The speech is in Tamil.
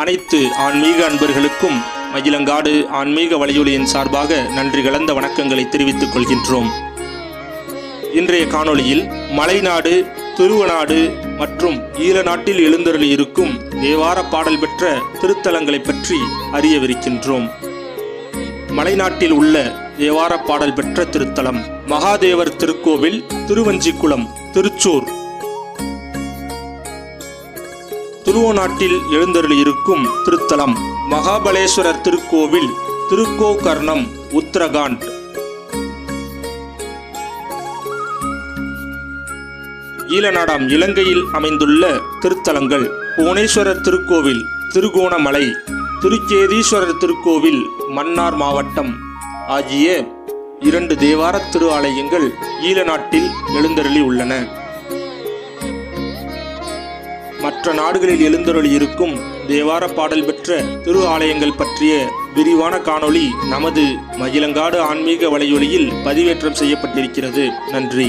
அனைத்து ஆன்மீக அன்பர்களுக்கும் மயிலங்காடு ஆன்மீக வலையொலியின் சார்பாக நன்றி கலந்த வணக்கங்களை தெரிவித்துக் கொள்கின்றோம். இன்றைய காணொளியில் மலைநாடு, திருவநாடு மற்றும் ஈழநாட்டில் எழுந்தருளி இருக்கும் தேவார பாடல் பெற்ற திருத்தலங்களை பற்றி அறியவிருக்கின்றோம். மலைநாட்டில் உள்ள தேவார பாடல் பெற்ற திருத்தலம் மகாதேவர் திருக்கோவில், திருவஞ்சிக்குளம், திருச்சூர். திருவநாட்டில் எழுந்தருளி இருக்கும் திருத்தலம் மகாபலேஸ்வரர் திருக்கோவில், திருக்கோகர்ணம், உத்தரகாண்ட். ஈழநாடாம் இலங்கையில் அமைந்துள்ள திருத்தலங்கள் புவனேஸ்வரர் திருக்கோவில், திருகோணமலை, திருக்கேதீஸ்வரர் திருக்கோவில், மன்னார் மாவட்டம் ஆகிய 2 தேவார திரு ஆலயங்கள் ஈழநாட்டில் எழுந்தருளி உள்ளன. மற்ற நாடுகளில் எழுந்தருளி இருக்கும் தேவார பாடல் பெற்ற திரு ஆலயங்கள் பற்றிய விரிவான காணொளி நமது மயிலங்காடு ஆன்மீக வலையொலியில் பதிவேற்றம் செய்யப்பட்டிருக்கிறது. நன்றி.